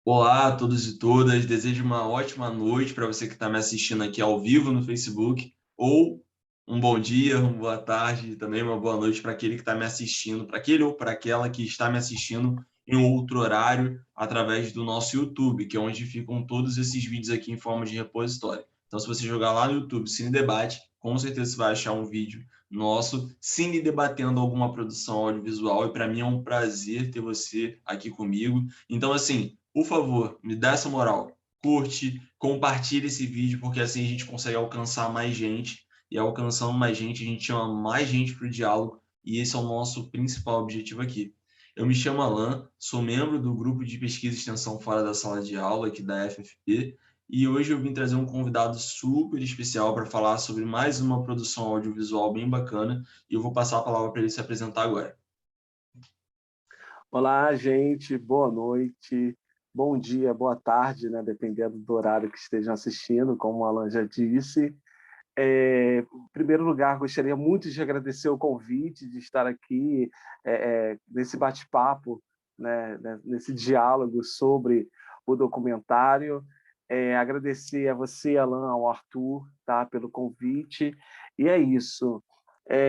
Olá a todos e todas, desejo uma ótima noite para você que está me assistindo aqui ao vivo no Facebook, ou um bom dia, uma boa tarde e também uma boa noite para aquele que está me assistindo, para aquele ou para aquela que está me assistindo em outro horário através do nosso YouTube, que é onde ficam todos esses vídeos aqui em forma de repositório. Então, se você jogar lá no YouTube Cine Debate, com certeza você vai achar um vídeo nosso, Cine debatendo alguma produção audiovisual, e para mim é um prazer ter você aqui comigo. Então, assim, por favor, me dá essa moral. Curte, compartilha esse vídeo, porque assim a gente consegue alcançar mais gente. E alcançando mais gente, a gente chama mais gente para o diálogo. E esse é o nosso principal objetivo aqui. Eu me chamo Alan, sou membro do grupo de pesquisa e extensão fora da sala de aula aqui da FFP. E hoje eu vim trazer um convidado super especial para falar sobre mais uma produção audiovisual bem bacana. E eu vou passar a palavra para ele se apresentar agora. Olá, gente, boa noite, bom dia, boa tarde, né? Dependendo do horário que estejam assistindo, como o Alan já disse. Em primeiro lugar, gostaria muito de agradecer o convite de estar aqui nesse bate-papo, né, nesse diálogo sobre o documentário. Agradecer a você, Alan, ao Arthur, tá, pelo convite. E é isso.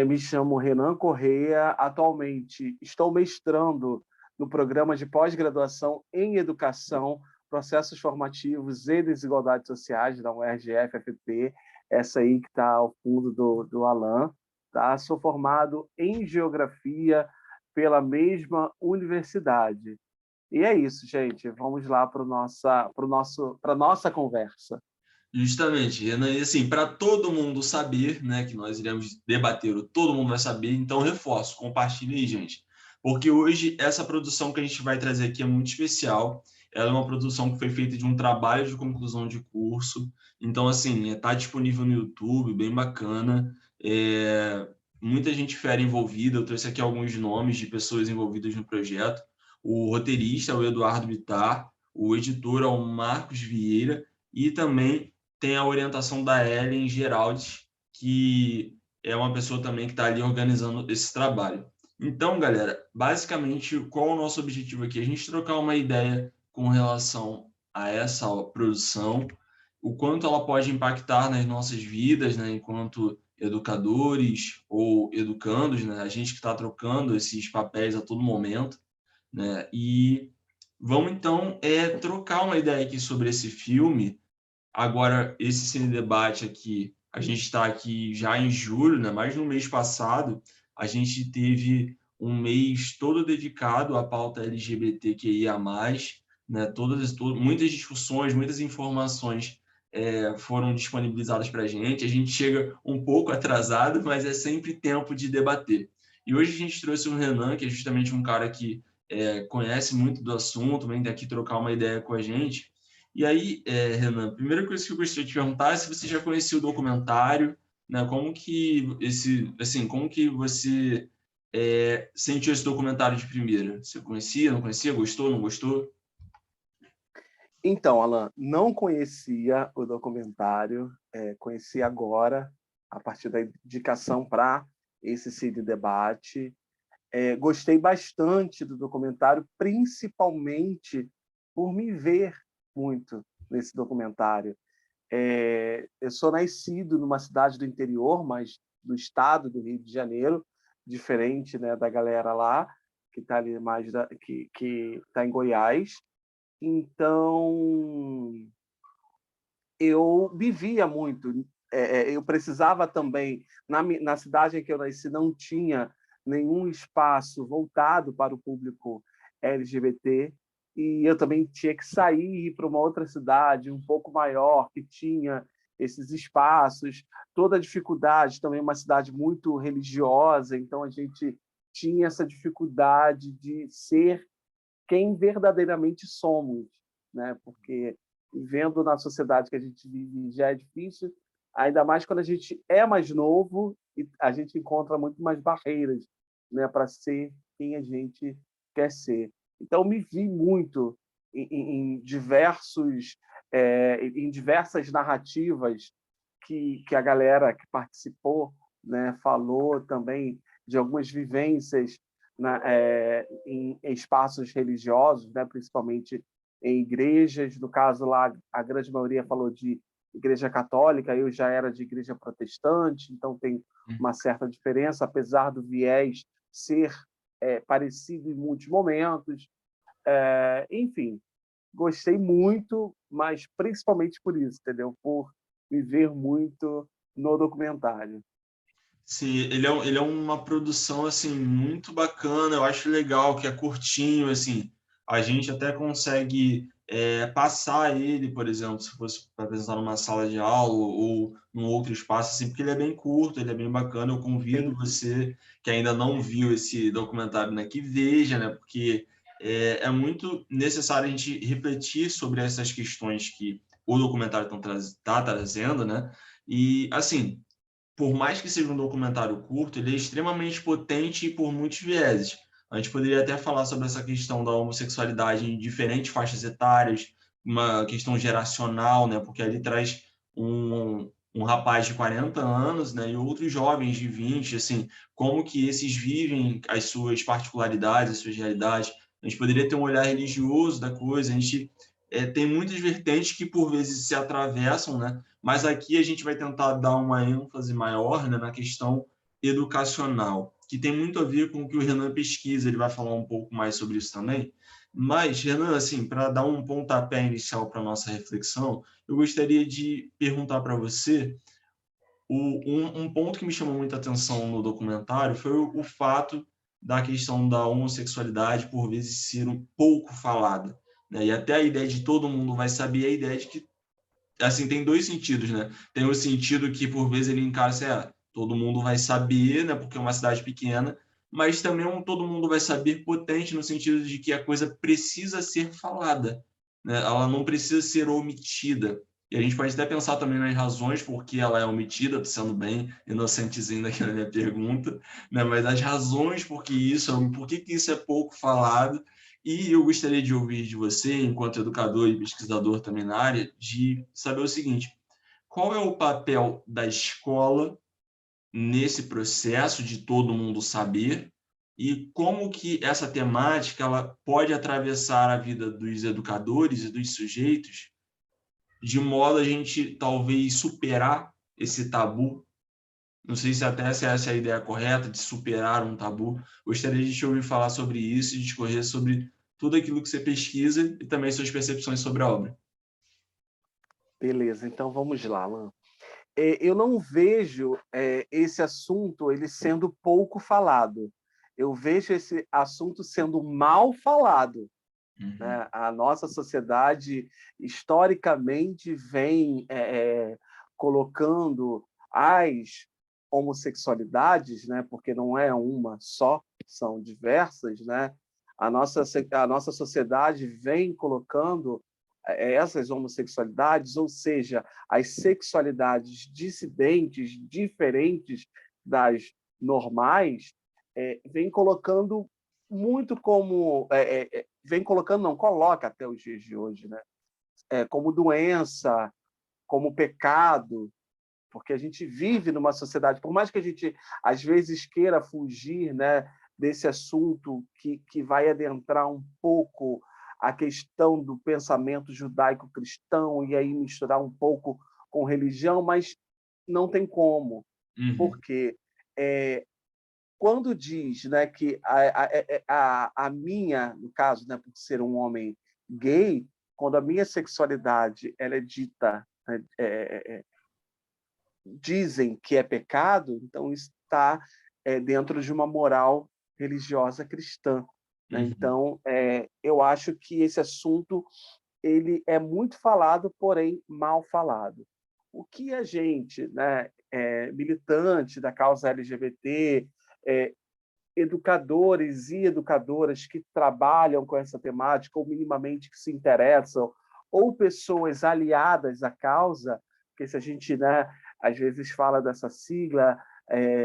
Me chamo Renan Correia. Atualmente estou mestrando no programa de pós-graduação em Educação, Processos Formativos e Desigualdades Sociais da UERJ-FFP, essa aí que está ao fundo do Alan. Tá? Sou formado em Geografia pela mesma universidade. E é isso, gente. Vamos lá para a nossa conversa. Justamente, Renan, e assim, para todo mundo saber, né, que nós iremos debater, todo mundo vai saber, então reforço, compartilhe aí, gente. Porque hoje essa produção que a gente vai trazer aqui é muito especial. Ela é uma produção que foi feita de um trabalho de conclusão de curso. Então, assim, está disponível no YouTube, bem bacana. Muita gente fera envolvida. Eu trouxe aqui alguns nomes de pessoas envolvidas no projeto. O roteirista é o Eduardo Bittar, o editor é o Marcos Vieira, e também tem a orientação da Ellen Geraldi, que é uma pessoa também que está ali organizando esse trabalho. Então, galera, basicamente, qual é o nosso objetivo aqui? A gente trocar uma ideia com relação a essa produção, o quanto ela pode impactar nas nossas vidas, né, enquanto educadores ou educandos, né, a gente que está trocando esses papéis a todo momento, né, e vamos então trocar uma ideia aqui sobre esse filme. Agora, esse Cine Debate aqui, a gente está aqui já em julho, né? Mas no mês passado, a gente teve um mês todo dedicado à pauta LGBTQIA+, né? Muitas discussões, muitas informações foram disponibilizadas para a gente. A gente chega um pouco atrasado, mas é sempre tempo de debater. E hoje a gente trouxe o Renan, que é justamente um cara que conhece muito do assunto, vem daqui trocar uma ideia com a gente. E aí, Renan, a primeira coisa que eu gostaria de perguntar é se você já conhecia o documentário, né? Como que você sentiu esse documentário de primeira? Você conhecia, não conhecia, gostou, não gostou? Então, Alan, não conhecia o documentário, conheci agora, a partir da indicação para esse Cine Debate. Gostei bastante do documentário, principalmente por me ver muito nesse documentário. Eu sou nascido numa cidade do interior, mas do estado do Rio de Janeiro, diferente, né, da galera lá que está ali mais que está em Goiás. Então eu vivia muito. Eu precisava também, na cidade em que eu nasci, não tinha nenhum espaço voltado para o público LGBT, e eu também tinha que sair e ir para uma outra cidade um pouco maior, que tinha esses espaços, toda a dificuldade, também uma cidade muito religiosa, então a gente tinha essa dificuldade de ser quem verdadeiramente somos, né? Porque vivendo na sociedade que a gente vive já é difícil, ainda mais quando a gente é mais novo e a gente encontra muito mais barreiras, né, para ser quem a gente quer ser. Então me vi muito em em diversas narrativas que a galera que participou, né, falou também de algumas vivências em espaços religiosos, né, principalmente em igrejas. No caso lá, a grande maioria falou de igreja católica, eu já era de igreja protestante, então tem uma certa diferença, apesar do viés ser parecido em muitos momentos. Enfim, gostei muito, mas principalmente por isso, entendeu? Por me ver muito no documentário. Sim, ele é uma produção assim muito bacana. Eu acho legal que é curtinho, assim. A gente até consegue passar ele, por exemplo, se fosse para apresentar numa sala de aula ou num outro espaço, assim, porque ele é bem curto, ele é bem bacana. Eu convido Sim, você que ainda não viu esse documentário, né, que veja, né, porque é muito necessário a gente refletir sobre essas questões que o documentário está trazendo, né? E assim, por mais que seja um documentário curto, ele é extremamente potente por muitos vieses. A gente poderia até falar sobre essa questão da homossexualidade em diferentes faixas etárias, uma questão geracional, né? Porque ali traz um rapaz de 40 anos, né? E outros jovens de 20, assim, como que esses vivem as suas particularidades, as suas realidades. A gente poderia ter um olhar religioso da coisa, a gente tem muitas vertentes que por vezes se atravessam, né? Mas aqui a gente vai tentar dar uma ênfase maior, né, na questão educacional, que tem muito a ver com o que o Renan pesquisa, ele vai falar um pouco mais sobre isso também. Mas, Renan, assim, para dar um pontapé inicial para a nossa reflexão, eu gostaria de perguntar para você um ponto que me chamou muita atenção no documentário foi o fato da questão da homossexualidade, por vezes, ser um pouco falada. Né? E até a ideia de todo mundo vai saber, a ideia de que assim, tem dois sentidos, né? Tem o sentido que, por vezes, ele encara assim, todo mundo vai saber, né? Porque é uma cidade pequena, mas também todo mundo vai saber potente no sentido de que a coisa precisa ser falada, né? Ela não precisa ser omitida. E a gente pode até pensar também nas razões por que ela é omitida, sendo bem inocentezinho aqui na minha pergunta, né? Mas as razões por que isso é pouco falado, e eu gostaria de ouvir de você, enquanto educador e pesquisador também na área, de saber o seguinte: qual é o papel da escola nesse processo de todo mundo saber e como que essa temática ela pode atravessar a vida dos educadores e dos sujeitos de modo a gente talvez superar esse tabu. Não sei se até se essa é a ideia correta de superar um tabu. Gostaria de te ouvir falar sobre isso e discorrer sobre tudo aquilo que você pesquisa e também suas percepções sobre a obra. beleza. Então vamos lá, Alan. Eu não vejo esse assunto ele sendo pouco falado. Eu vejo esse assunto sendo mal falado. Uhum. Né? A nossa sociedade, historicamente, vem colocando as homossexualidades, né? Porque não é uma só, são diversas, né? A nossa sociedade vem colocando essas homossexualidades, ou seja, as sexualidades dissidentes, diferentes das normais, vem colocando muito como vem colocando, não, coloca até os dias de hoje, né? Como doença, como pecado, porque a gente vive numa sociedade, por mais que a gente às vezes queira fugir, né, desse assunto que vai adentrar um pouco a questão do pensamento judaico-cristão e aí misturar um pouco com religião, mas não tem como, Uhum. porque quando diz, né, que a minha, no caso, né, por ser um homem gay, quando a minha sexualidade ela é dita, né, dizem que é pecado, então isso está dentro de uma moral religiosa cristã. Né? Uhum. Então, eu acho que esse assunto ele é muito falado, porém mal falado. O que a gente, né, militante da causa LGBT, educadores e educadoras que trabalham com essa temática ou minimamente que se interessam, ou pessoas aliadas à causa, porque se a gente, né, às vezes fala dessa sigla,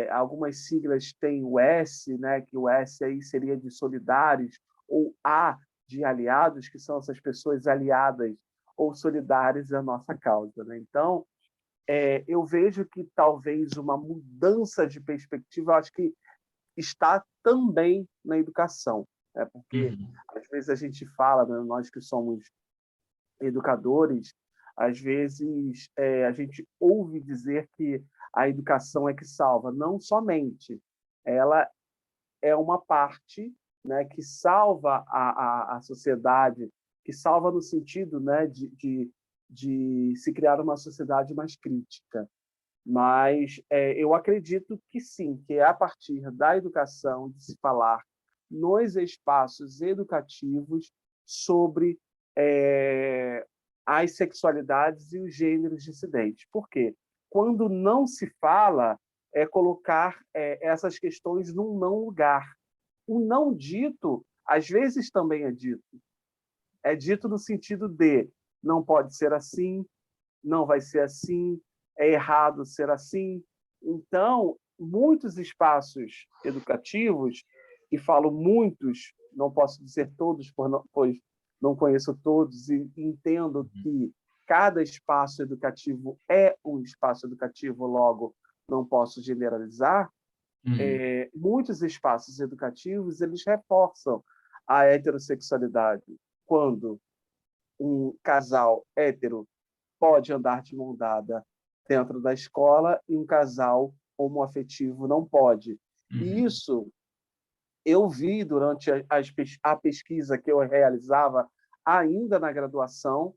algumas siglas têm o S, né, que o S aí seria de solidários, ou A de aliados, que são essas pessoas aliadas ou solidárias à nossa causa. Né? Então, eu vejo que talvez uma mudança de perspectiva, eu acho que está também na educação, né? Porque Uhum. às vezes a gente fala, né, nós que somos educadores, às vezes a gente ouve dizer que a educação é que salva. Não somente. Ela é uma parte, né, que salva a sociedade, que salva no sentido, né, de se criar uma sociedade mais crítica. Mas eu acredito que sim, que é a partir da educação, de se falar nos espaços educativos sobre as sexualidades e os gêneros dissidentes. Por quê? Quando não se fala, é colocar essas questões num não lugar. O não dito, às vezes, também é dito. É dito no sentido de não pode ser assim, não vai ser assim, é errado ser assim. Então, muitos espaços educativos, e falo muitos, não posso dizer todos, pois não conheço todos, e entendo que cada espaço educativo é um espaço educativo, logo não posso generalizar. Muitos espaços educativos eles reforçam a heterossexualidade quando um casal hétero pode andar de mão dada dentro da escola e um casal homoafetivo não pode. E isso eu vi durante a pesquisa que eu realizava ainda na graduação.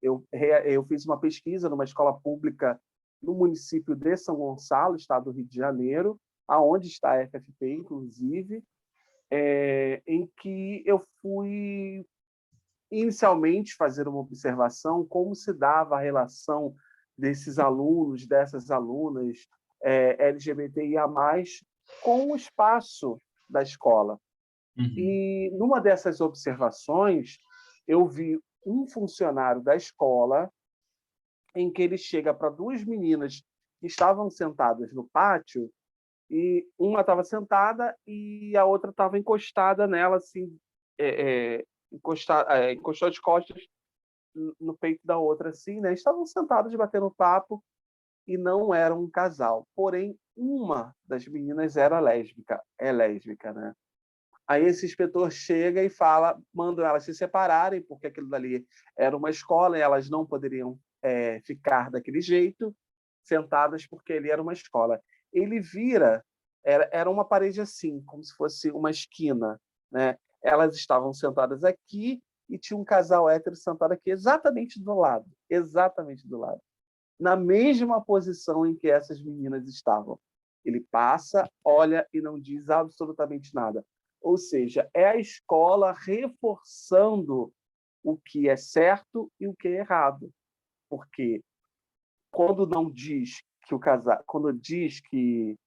Eu fiz uma pesquisa numa escola pública no município de São Gonçalo, estado do Rio de Janeiro, aonde está a FFP, inclusive, em que eu fui inicialmente fazer uma observação como se dava a relação desses alunos, dessas alunas LGBTIA+, com o espaço da escola. E numa dessas observações, eu vi um funcionário da escola em que ele chega para duas meninas que estavam sentadas no pátio, e uma estava sentada e a outra estava encostada nela, assim, encostou as costas no peito da outra, assim, né? Estavam sentados batendo papo e não eram um casal. Porém, uma das meninas era lésbica, é lésbica, né? Aí esse inspetor chega e fala, manda elas se separarem, porque aquilo dali era uma escola e elas não poderiam ficar daquele jeito, sentadas, porque ele era uma escola. Ele vira, era uma parede assim, como se fosse uma esquina, né? Elas estavam sentadas aqui e tinha um casal hétero sentado aqui, exatamente do lado, na mesma posição em que essas meninas estavam. Ele passa, olha e não diz absolutamente nada. Ou seja, é a escola reforçando o que é certo e o que é errado. Porque quando não diz que o casal, quando diz que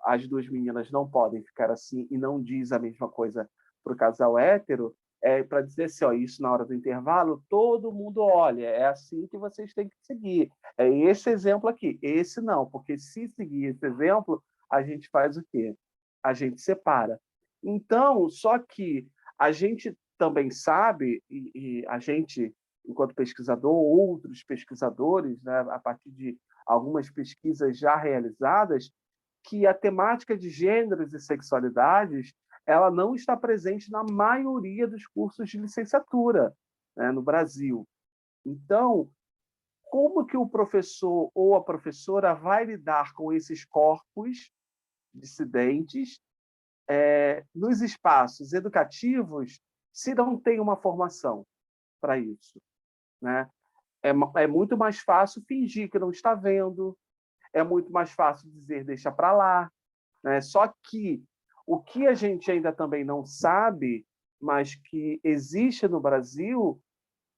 as duas meninas não podem ficar assim e não diz a mesma coisa para o casal hétero, é para dizer assim, ó, isso na hora do intervalo, todo mundo olha, é assim que vocês têm que seguir. É esse exemplo aqui, esse não, porque se seguir esse exemplo, a gente faz o quê? A gente separa. Então, só que a gente também sabe, e a gente, enquanto pesquisador, outros pesquisadores, né, a partir de algumas pesquisas já realizadas, que a temática de gêneros e sexualidades ela não está presente na maioria dos cursos de licenciatura, né, no Brasil. Então, como que o professor ou a professora vai lidar com esses corpos dissidentes nos espaços educativos se não tem uma formação para isso, né? É muito mais fácil fingir que não está vendo, é muito mais fácil dizer deixa para lá, né? Só que o que a gente ainda também não sabe, mas que existe no Brasil,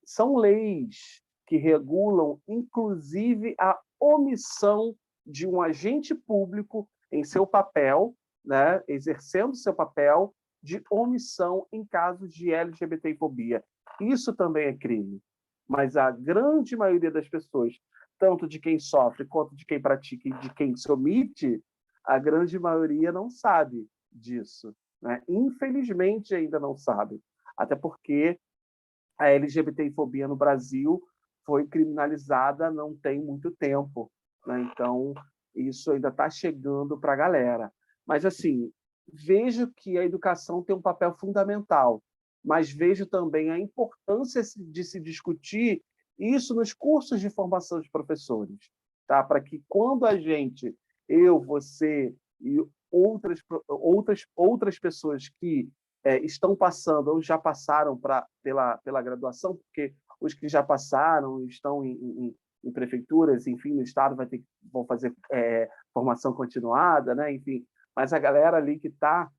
são leis que regulam, inclusive, a omissão de um agente público em seu papel, né, exercendo seu papel de omissão em casos de LGBTfobia. Isso também é crime. Mas a grande maioria das pessoas, tanto de quem sofre quanto de quem pratica e de quem se omite, a grande maioria não sabe disso, né? Infelizmente ainda não sabe. Até porque a LGBTfobia no Brasil foi criminalizada não tem muito tempo, né? Então, isso ainda está chegando para a galera. Mas, assim, vejo que a educação tem um papel fundamental mas vejo também a importância de se discutir isso nos cursos de formação de professores, tá? Para que quando a gente, eu, você e outras pessoas que estão passando ou já passaram pela graduação, porque os que já passaram estão em prefeituras, enfim, no estado vão fazer formação continuada, né? Enfim, mas a galera ali que está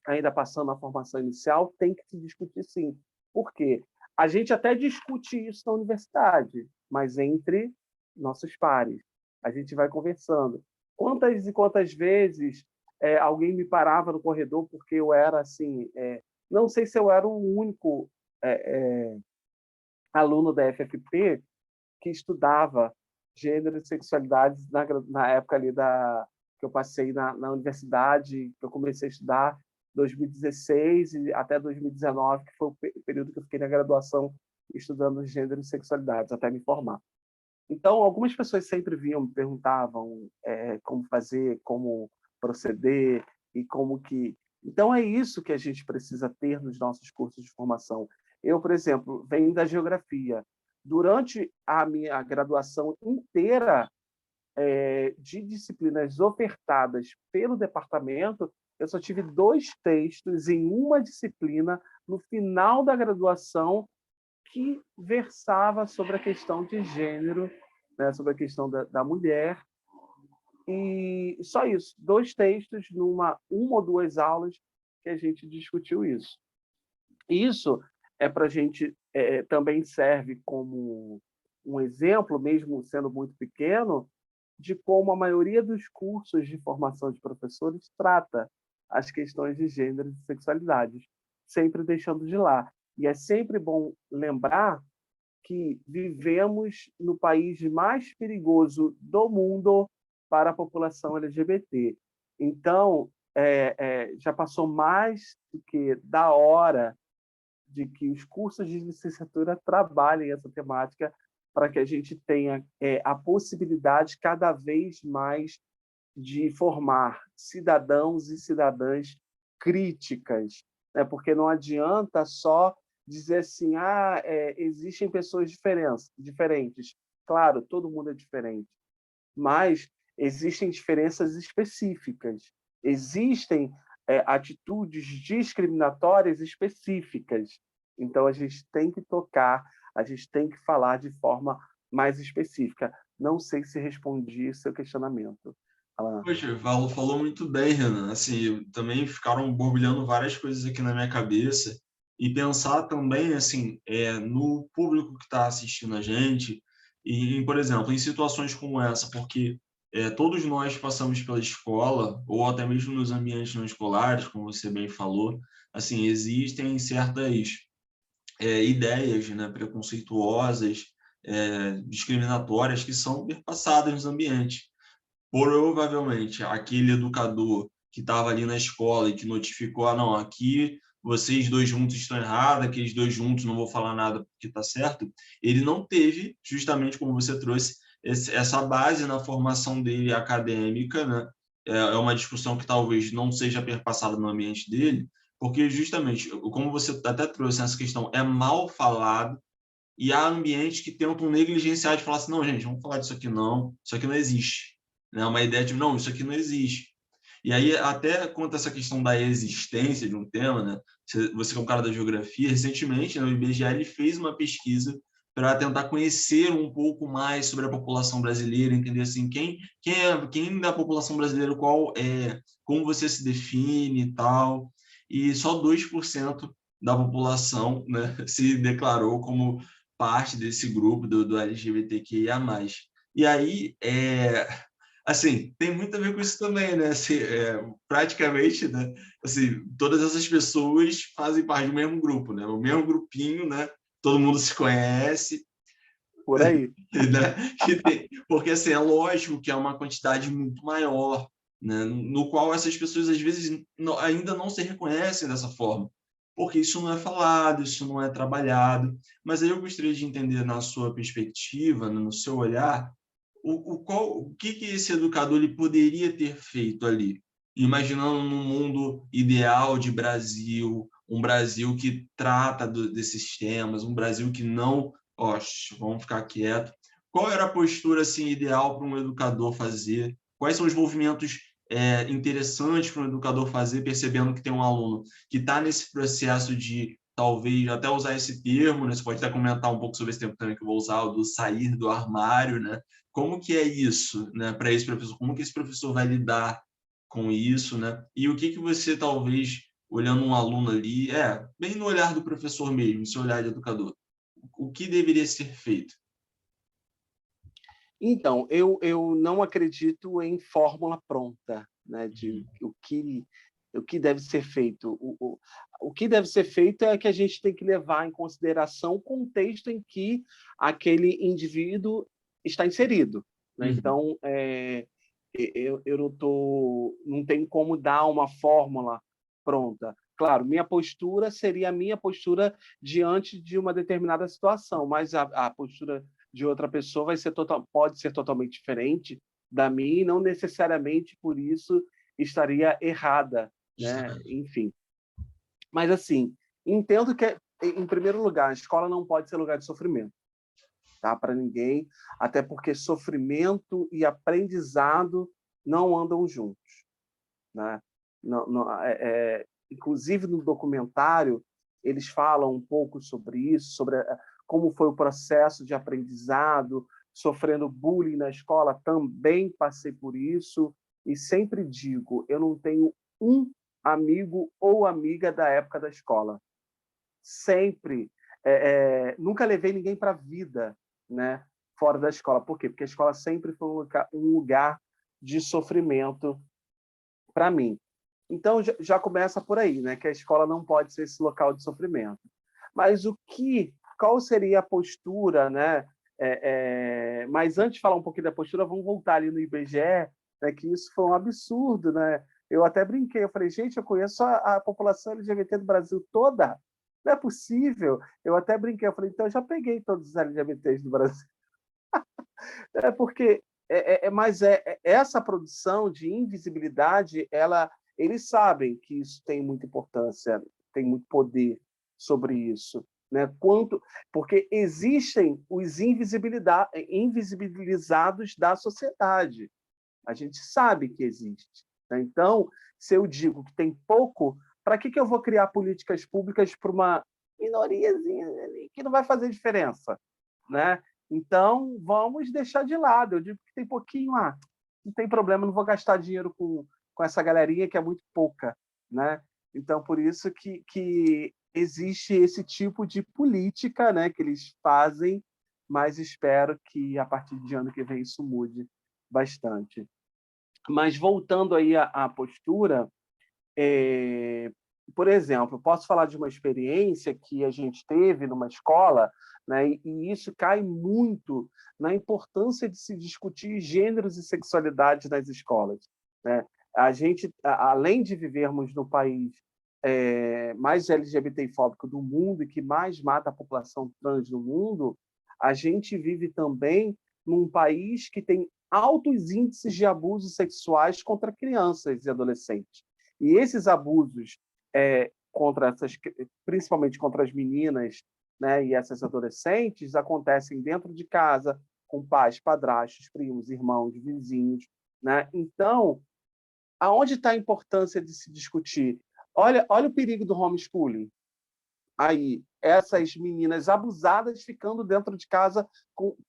ainda passando a formação inicial tem que se discutir sim. Por quê? A gente até discute isso na universidade, mas entre nossos pares. A gente vai conversando. Quantas e quantas vezes alguém me parava no corredor porque eu era assim, não sei se eu era o único aluno da FFP que estudava gênero e sexualidade na época ali que eu passei na universidade, que eu comecei a estudar 2016 e até 2019, que foi o período que eu fiquei na graduação estudando gênero e sexualidade, até me formar. Então, algumas pessoas sempre vinham, me perguntavam como fazer, como proceder e como que... Então, é isso que a gente precisa ter nos nossos cursos de formação. Eu, por exemplo, venho da geografia. Durante a minha graduação inteira de disciplinas ofertadas pelo departamento, eu só tive 2 textos em uma disciplina no final da graduação que versava sobre a questão de gênero, né, sobre a questão da mulher, e só isso, 2 textos uma ou 2 aulas que a gente discutiu isso. Isso para a gente também serve como um exemplo, mesmo sendo muito pequeno, de como a maioria dos cursos de formação de professores trata as questões de gênero e sexualidades, sempre deixando de lá. E é sempre bom lembrar que vivemos no país mais perigoso do mundo para a população LGBT. Então, já passou mais do que da hora de que os cursos de licenciatura trabalhem essa temática para que a gente tenha a possibilidade cada vez mais de formar cidadãos e cidadãs críticas, né? Porque não adianta só dizer assim, existem pessoas diferentes. Claro, todo mundo é diferente, mas existem diferenças específicas. Existem atitudes discriminatórias específicas. Então, a gente tem que tocar, a gente tem que falar de forma mais específica. Não sei se respondi seu questionamento, Alan. Poxa, falou muito bem, Renan. Assim, também ficaram borbulhando várias coisas aqui na minha cabeça e pensar também, assim, no público que está assistindo a gente e, por exemplo, em situações como essa, porque todos nós passamos pela escola ou até mesmo nos ambientes não escolares, como você bem falou, assim, existem certas ideias, né, preconceituosas, discriminatórias que são perpassadas nos ambientes. Provavelmente aquele educador que estava ali na escola e que notificou, não, aqui vocês 2 juntos estão errados, aqueles 2 juntos não vou falar nada porque está certo, ele não teve, justamente como você trouxe, essa base na formação dele acadêmica, né? É uma discussão que talvez não seja perpassada no ambiente dele, porque justamente, como você até trouxe essa questão, é mal falado, e há ambientes que tentam negligenciar de falar assim, não, gente, vamos falar disso aqui não, isso aqui não existe. Né? Uma ideia de, não, isso aqui não existe. E aí, até quanto a essa questão da existência de um tema, né? Você que é um cara da geografia, recentemente, né, o IBGE ele fez uma pesquisa para tentar conhecer um pouco mais sobre a população brasileira, entender assim, quem da população brasileira, como você se define e tal, e só 2% da população, né, se declarou como parte desse grupo do LGBTQIA+. E aí, assim, tem muito a ver com isso também, né? Assim, praticamente, né? Assim, todas essas pessoas fazem parte do mesmo grupo, né? O mesmo grupinho, né? Todo mundo se conhece, Por aí. né? Porque, assim, é lógico que é uma quantidade muito maior, né? No qual essas pessoas, às vezes, ainda não se reconhecem dessa forma, porque isso não é falado, isso não é trabalhado. Mas aí eu gostaria de entender, na sua perspectiva, no seu olhar, o que esse educador ele poderia ter feito ali? Imaginando num mundo ideal de Brasil, um Brasil que trata desses temas, um Brasil que não, ó, vamos ficar quieto. Qual era a postura assim ideal para um educador fazer? Quais são os movimentos interessantes para um educador fazer, percebendo que tem um aluno que está nesse processo de, talvez, até usar esse termo, né? Você pode até comentar um pouco sobre esse termo também que eu vou usar, o do sair do armário, né? Como que é isso, né, para esse professor? Como que esse professor vai lidar com isso, né? E o que que você, talvez, olhando um aluno ali, bem no olhar do professor mesmo, seu olhar de educador, o que deveria ser feito? Então, eu não acredito em fórmula pronta, né, de o que deve ser feito. O que deve ser feito é que a gente tem que levar em consideração o contexto em que aquele indivíduo está inserido, né? Uhum. Então, eu não tenho como dar uma fórmula pronta. Claro, minha postura seria a minha postura diante de uma determinada situação, mas a postura de outra pessoa pode ser totalmente diferente da minha e não necessariamente por isso estaria errada, né? Justamente. Enfim. Mas assim, entendo que em primeiro lugar, a escola não pode ser lugar de sofrimento, tá? Para ninguém, até porque sofrimento e aprendizado não andam juntos, né? Não, não, inclusive no documentário eles falam um pouco sobre isso, sobre como foi o processo de aprendizado, sofrendo bullying na escola, também passei por isso e sempre digo, eu não tenho um amigo ou amiga da época da escola. Sempre, nunca levei ninguém para a vida, né? Fora da escola. Por quê? Porque a escola sempre foi um lugar de sofrimento para mim. Então já começa por aí, né? Que a escola não pode ser esse local de sofrimento. Mas qual seria a postura, né? Mas antes de falar um pouquinho da postura, vamos voltar ali no IBGE, né? Que isso foi um absurdo, né? Eu até brinquei, eu falei, gente, eu conheço a população LGBT do Brasil toda, não é possível. Eu até brinquei, eu falei, então eu já peguei todos os LGBTs do Brasil. Porque essa produção de invisibilidade, eles sabem que isso tem muita importância, tem muito poder sobre isso, né? Porque existem os invisibilizados da sociedade. A gente sabe que existe, né? Então, se eu digo que tem pouco, para que eu vou criar políticas públicas para uma minoriazinha que não vai fazer diferença, né? Então, vamos deixar de lado. Eu digo que tem pouquinho, não tem problema, não vou gastar dinheiro com essa galerinha que é muito pouca, né? Então, por isso que existe esse tipo de política, né, que eles fazem, mas espero que a partir de ano que vem isso mude bastante. Mas voltando aí à postura, por exemplo, posso falar de uma experiência que a gente teve numa escola, né, e isso cai muito na importância de se discutir gêneros e sexualidade nas escolas, né? A gente, além de vivermos no país mais LGBTfóbico do mundo e que mais mata a população trans do mundo, a gente vive também num país que tem altos índices de abusos sexuais contra crianças e adolescentes. E esses abusos principalmente contra as meninas, né, e essas adolescentes, acontecem dentro de casa, com pais, padrastos, primos, irmãos, vizinhos, né? Então, aonde está a importância de se discutir? Olha o perigo do homeschooling. Aí, essas meninas abusadas ficando dentro de casa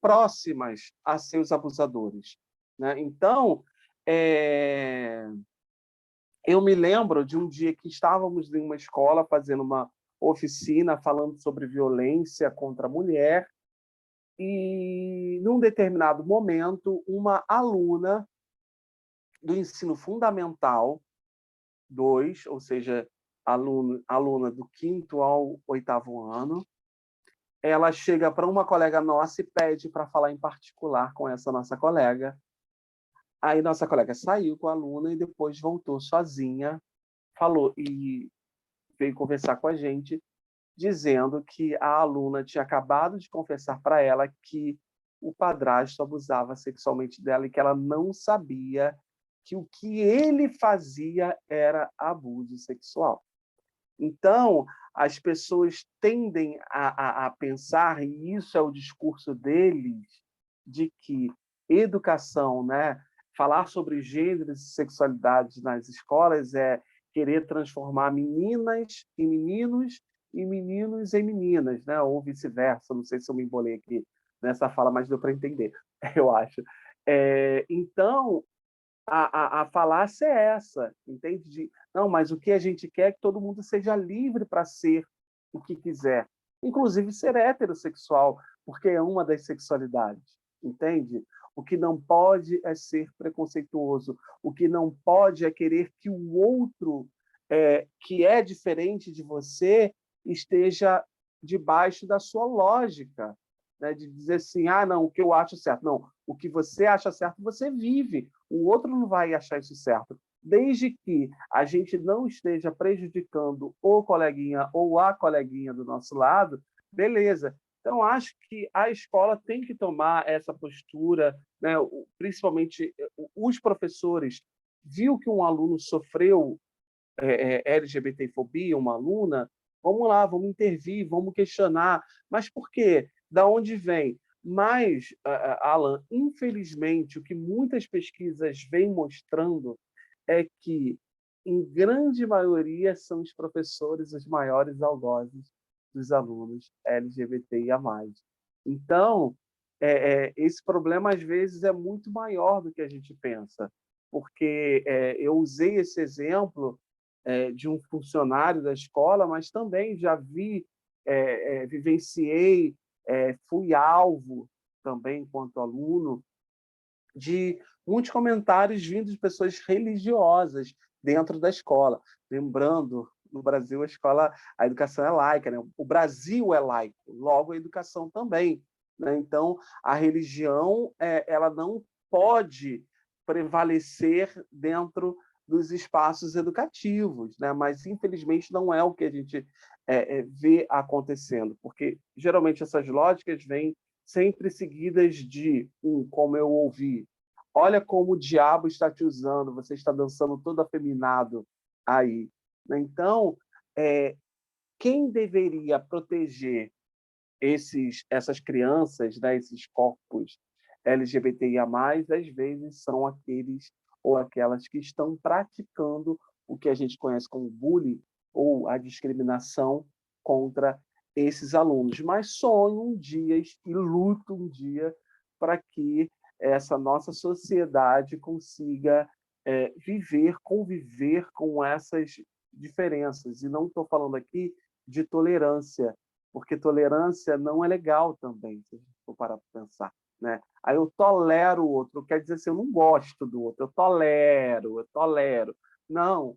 próximas a seus abusadores, né? Então, eu me lembro de um dia que estávamos em uma escola fazendo uma oficina falando sobre violência contra a mulher e, num determinado momento, uma aluna do ensino fundamental 2, ou seja, aluna do 5º ao 8º ano, ela chega para uma colega nossa e pede para falar em particular com essa nossa colega. Aí nossa colega saiu com a aluna e depois voltou sozinha, falou e veio conversar com a gente, dizendo que a aluna tinha acabado de confessar para ela que o padrasto abusava sexualmente dela e que ela não sabia que o que ele fazia era abuso sexual. Então, as pessoas tendem a pensar, e isso é o discurso deles, de que educação, né, falar sobre gêneros e sexualidade nas escolas é querer transformar meninas em meninos e meninos em meninas, né, ou vice-versa. Não sei se eu me embolei aqui nessa fala, mas deu para entender, eu acho. Então, a falácia é essa, entende? Não, mas o que a gente quer é que todo mundo seja livre para ser o que quiser, inclusive ser heterossexual, porque é uma das sexualidades, entende? O que não pode é ser preconceituoso, o que não pode é querer que o outro, que é diferente de você, esteja debaixo da sua lógica, né? De dizer assim, ah, não, o que eu acho certo. Não, o que você acha certo, você vive. O outro não vai achar isso certo. Desde que a gente não esteja prejudicando o coleguinha ou a coleguinha do nosso lado, beleza. Então, acho que a escola tem que tomar essa postura, né? Principalmente os professores. Viu que um aluno sofreu LGBTfobia, uma aluna, vamos lá, vamos intervir, vamos questionar. Mas por quê? Da onde vem? Mas, Alan, infelizmente, o que muitas pesquisas vêm mostrando é que, em grande maioria, são os professores os maiores algozes dos alunos LGBTIA+. Então, esse problema, às vezes, é muito maior do que a gente pensa, porque eu usei esse exemplo de um funcionário da escola, mas também já vivenciei, fui alvo também, enquanto aluno, de muitos comentários vindos de pessoas religiosas dentro da escola. Lembrando, no Brasil, a educação é laica, né? O Brasil é laico, logo a educação também, né? Então, a religião ela não pode prevalecer dentro dos espaços educativos, né? Mas, infelizmente, não é o que a gente vê acontecendo, porque, geralmente, essas lógicas vêm sempre seguidas de como eu ouvi, olha como o diabo está te usando, você está dançando todo afeminado aí. Então, quem deveria proteger essas crianças, né, esses corpos LGBTIA+, às vezes são aqueles ou aquelas que estão praticando o que a gente conhece como bullying ou a discriminação contra esses alunos. Mas sonho um dia e luto um dia para que essa nossa sociedade consiga conviver com essas diferenças. E não estou falando aqui de tolerância, porque tolerância não é legal também, se a gente for parar para pensar, né? Aí eu tolero o outro, quer dizer assim, eu não gosto do outro, eu tolero. Não,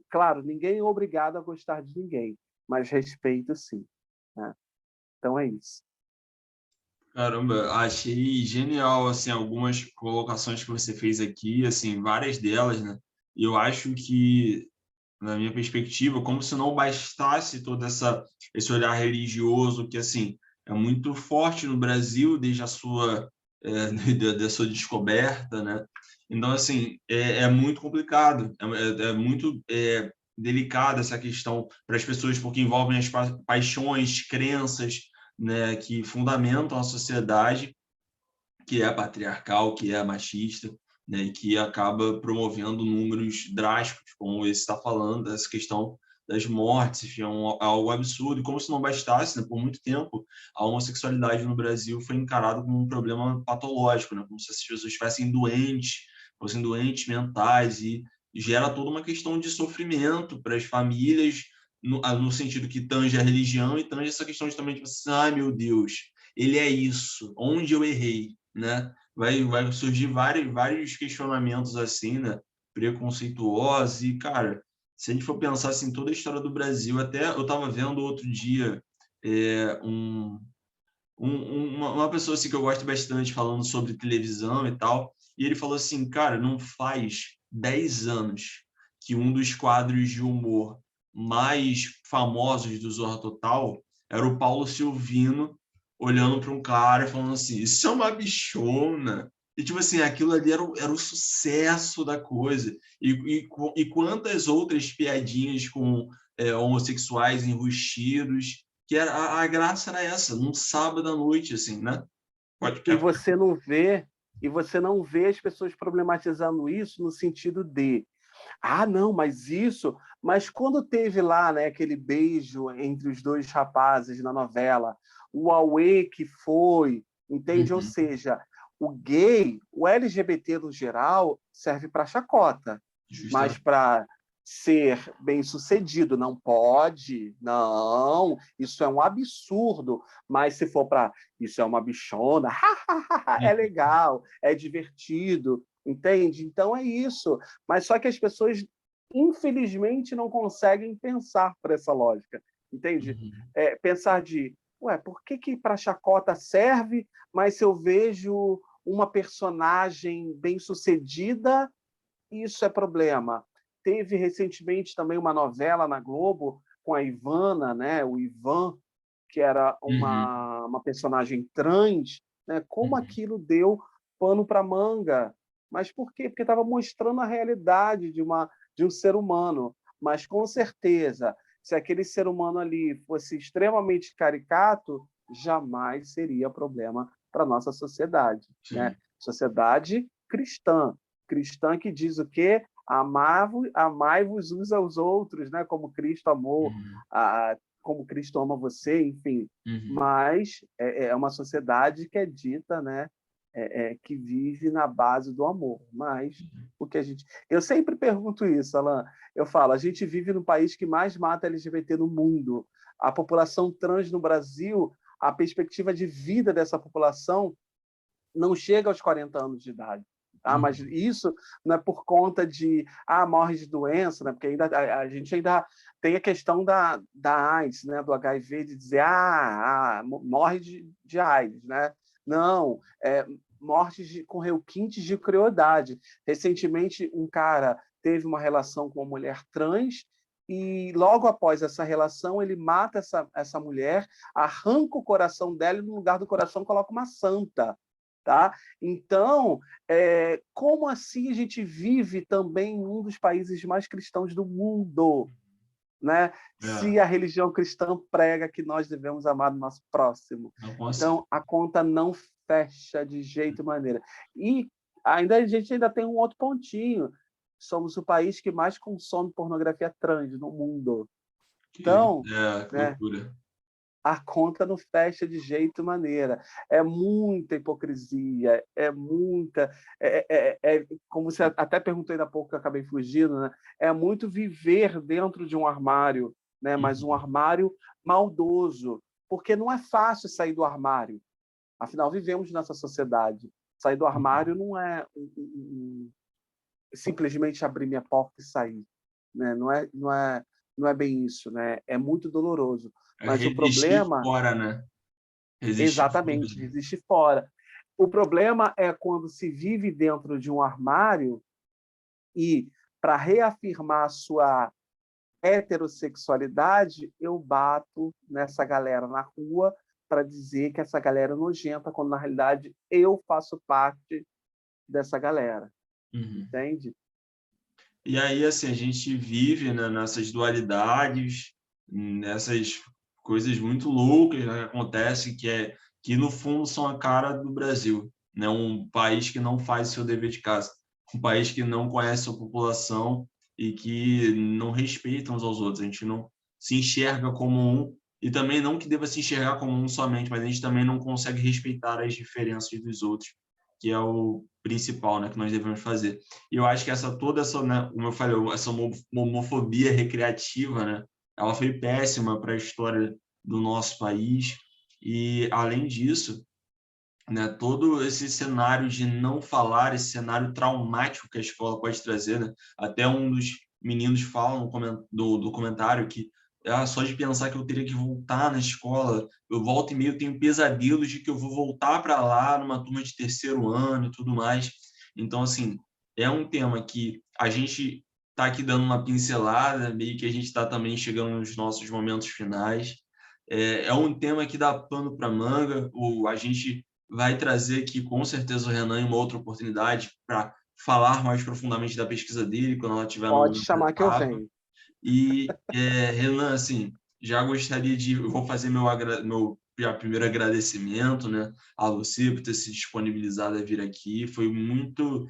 claro, ninguém é obrigado a gostar de ninguém, mas respeito sim, né? Então é isso. Caramba, achei genial, assim, algumas colocações que você fez aqui, assim, várias delas, né? E eu acho que, na minha perspectiva, como se não bastasse esse olhar religioso que, assim, é muito forte no Brasil desde a sua, da sua descoberta, né? Então, assim, é muito complicado, é muito delicada essa questão para as pessoas, porque envolvem as paixões, crenças, né, que fundamentam a sociedade, que é patriarcal, que é machista, né, e que acaba promovendo números drásticos, como esse está falando, essa questão das mortes, enfim, algo absurdo. E como se não bastasse, né, por muito tempo, a homossexualidade no Brasil foi encarada como um problema patológico, né, como se as pessoas estivessem doentes, fossem doentes mentais, e gera toda uma questão de sofrimento para as famílias, no sentido que tange a religião e tange essa questão de também, tipo assim, ai meu Deus, ele é isso, onde eu errei, né? Vai surgir vários questionamentos assim, né? Preconceituosos e, cara, se a gente for pensar assim, toda a história do Brasil, até eu estava vendo outro dia uma pessoa assim, que eu gosto bastante falando sobre televisão e tal, e ele falou assim, cara, não faz 10 anos que um dos quadros de humor mais famosos do Zorra Total era o Paulo Silvino olhando para um cara e falando assim, isso é uma bichona. E, tipo assim, aquilo ali era o sucesso da coisa. E quantas outras piadinhas com homossexuais enrustidos, que era, a graça era essa, num sábado à noite, assim, né? Pode, E quer... você não vê, e você não vê as pessoas problematizando isso no sentido de, ah, não, mas isso, mas quando teve lá, né, aquele beijo entre os dois rapazes na novela, o auê que foi, entende? Ou Uhum, seja, o gay, o LGBT no geral, serve para chacota, mas justamente. para ser bem-sucedido não pode, não, isso é um absurdo, mas se for para isso é uma bichona, é Uhum, legal, é divertido, entende? Então é isso. Mas só que as pessoas, infelizmente, não conseguem pensar por essa lógica, entende? uhum, Pensar de, ué, por que para chacota serve, mas se eu vejo uma personagem bem-sucedida, isso é problema. Teve recentemente também uma novela na Globo com a Ivana, né? O Ivan, que era uhum, uma personagem trans, né? Como uhum. aquilo deu pano para manga. Mas por quê? Porque estava mostrando a realidade de um ser humano. Mas com certeza, se aquele ser humano ali fosse extremamente caricato, jamais seria problema para a nossa sociedade, né? Sim. Sociedade cristã. Cristã que diz o quê? Amai-vos uns aos outros, né? Como Cristo amou, Uhum, como Cristo ama você, enfim. uhum, Mas é uma sociedade que é dita, né? Que vive na base do amor. Mas o que a gente. Eu sempre pergunto isso, Alan. Eu falo, a gente vive no país que mais mata LGBT no mundo. A população trans no Brasil, a perspectiva de vida dessa população não chega aos 40 anos de idade. Mas uhum. isso não é por conta de morre de doença, né? Porque ainda, a gente ainda tem a questão da AIDS, né? Do HIV, de dizer morre de AIDS, né? Não, mortes com requintes de crueldade. Recentemente, um cara teve uma relação com uma mulher trans e logo após essa relação ele mata essa mulher, arranca o coração dela e no lugar do coração coloca uma santa. Tá? Então, como assim a gente vive também em um dos países mais cristãos do mundo, né? É, Se a religião cristã prega que nós devemos amar o nosso próximo. não consigo. Então, a conta não fecha de jeito e maneira. E a gente ainda tem um outro pontinho. Somos o país que mais consome pornografia trans no mundo. Então, Que né, loucura. a conta não fecha de jeito e maneira. É muita hipocrisia, é muita. Como você até perguntou ainda há pouco, que eu acabei fugindo, né? É muito viver dentro de um armário, né? Mas um Uhum, armário maldoso, porque não é fácil sair do armário. Afinal, vivemos nessa sociedade. Sair do uhum. armário não é simplesmente abrir minha porta e sair, né? Não é bem isso, né? É muito doloroso. É Mas o resistir problema fora, né? Resistir fora. exatamente, existe fora. O problema é quando se vive dentro de um armário e, para reafirmar a sua heterossexualidade, eu bato nessa galera na rua para dizer que essa galera é nojenta, quando na realidade eu faço parte dessa galera, Uhum. entende? E aí, assim, a gente vive, né, nessas dualidades, nessas coisas muito loucas, né, que acontecem, que no fundo são a cara do Brasil, né? Um país que não faz seu dever de casa, um país que não conhece a população e que não respeita uns aos outros. A gente não se enxerga como um, e também não que deva se enxergar como um somente, mas a gente também não consegue respeitar as diferenças dos outros, que é o principal, né, que nós devemos fazer. E eu acho que toda essa, né, como eu falei, essa homofobia recreativa, né, ela foi péssima para a história do nosso país. E, além disso, né, todo esse cenário de não falar, esse cenário traumático que a escola pode trazer, né? Até um dos meninos fala do comentário que só de pensar que eu teria que voltar na escola, eu volto e meio tenho pesadelos de que eu vou voltar para lá numa turma de terceiro ano e tudo mais. Então, assim, é um tema que a gente está aqui dando uma pincelada, meio que a gente está também chegando nos nossos momentos finais. É um tema que dá pano para manga, a gente vai trazer aqui, com certeza, o Renan em uma outra oportunidade para falar mais profundamente da pesquisa dele, quando ela estiver Pode numa chamar que eu etapa. venho. E, Renan, assim, já gostaria de... Eu vou fazer meu já primeiro agradecimento, né, a você por ter se disponibilizado a vir aqui. Foi muito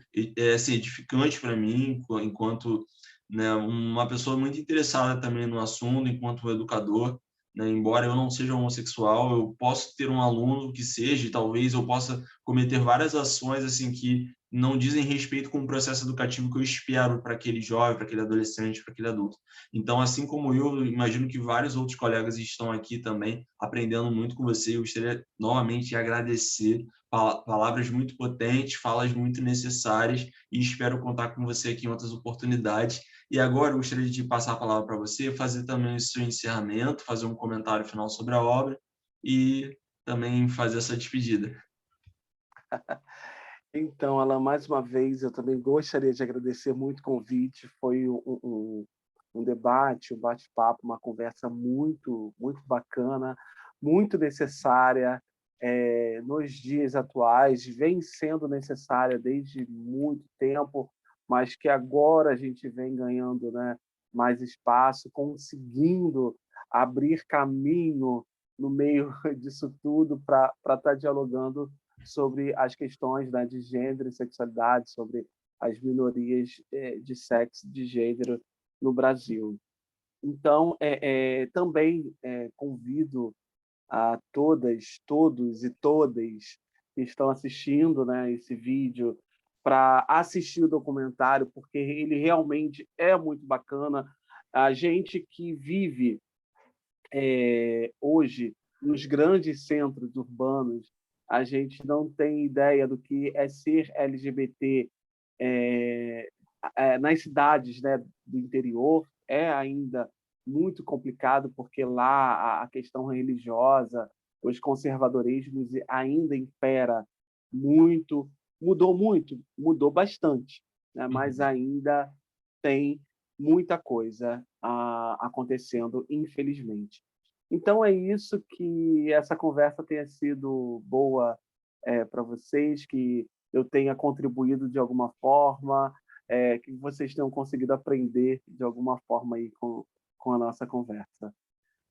assim, edificante para mim, enquanto, né, uma pessoa muito interessada também no assunto, enquanto educador. Né, embora eu não seja homossexual, eu posso ter um aluno que seja, e talvez eu possa cometer várias ações assim que não dizem respeito com o processo educativo que eu espero para aquele jovem, para aquele adolescente, para aquele adulto. Então, assim como eu, imagino que vários outros colegas estão aqui também aprendendo muito com você. Eu gostaria novamente de agradecer, palavras muito potentes, falas muito necessárias, e espero contar com você aqui em outras oportunidades. E agora eu gostaria de passar a palavra para você, fazer também o seu encerramento, fazer um comentário final sobre a obra e também fazer essa despedida. Então, Alan, mais uma vez, eu também gostaria de agradecer muito o convite. Foi um debate, um bate-papo, uma conversa muito, muito bacana, muito necessária nos dias atuais, vem sendo necessária desde muito tempo, mas que agora a gente vem ganhando, né, mais espaço, conseguindo abrir caminho no meio disso tudo para estar dialogando sobre as questões, né, de gênero e sexualidade, sobre as minorias de sexo, de gênero no Brasil. Então, também convido a todas, todos e todas que estão assistindo, né, esse vídeo para assistir o documentário, porque ele realmente é muito bacana. A gente que vive hoje nos grandes centros urbanos, a gente não tem ideia do que é ser LGBT nas cidades, né, do interior. É ainda muito complicado, porque lá a questão religiosa, os conservadorismos ainda impera muito, mudou bastante, né? Mas Uhum. ainda tem muita coisa acontecendo, infelizmente. Então é isso, que essa conversa tenha sido boa para vocês, que eu tenha contribuído de alguma forma, que vocês tenham conseguido aprender de alguma forma aí com a nossa conversa.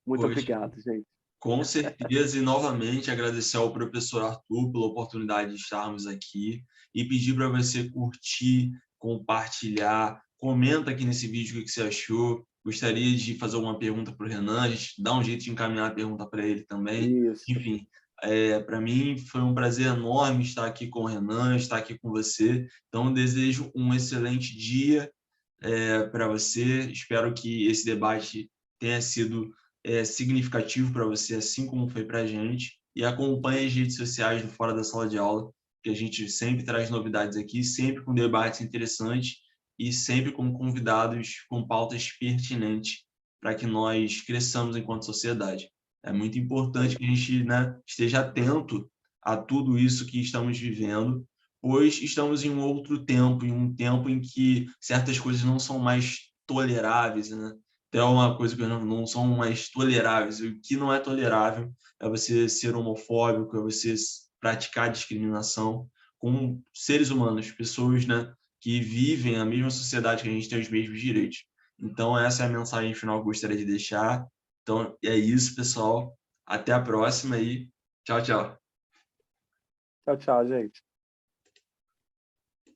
Muito Poxa, obrigado, gente. com certeza, e novamente agradecer ao professor Arthur pela oportunidade de estarmos aqui e pedir para você curtir, compartilhar, comenta aqui nesse vídeo o que você achou. Gostaria de fazer alguma pergunta para o Renan, a gente dá um jeito de encaminhar a pergunta para ele também. Isso. Enfim, para mim foi um prazer enorme estar aqui com o Renan, estar aqui com você. Então, desejo um excelente dia para você. Espero que esse debate tenha sido significativo para você, assim como foi para a gente. E acompanhe as redes sociais do Fora da Sala de Aula, que a gente sempre traz novidades aqui, sempre com debates interessantes e sempre com convidados com pautas pertinentes para que nós cresçamos enquanto sociedade. É muito importante que a gente, né, esteja atento a tudo isso que estamos vivendo, pois estamos em um outro tempo, em um tempo em que certas coisas não são mais toleráveis, né? Até uma coisa que não são mais toleráveis. O que não é tolerável é você ser homofóbico, é você praticar discriminação com seres humanos, pessoas, né, que vivem a mesma sociedade que a gente, tem os mesmos direitos. Então, essa é a mensagem final que eu gostaria de deixar. Então, é isso, pessoal. Até a próxima e tchau, tchau. Tchau, tchau, gente.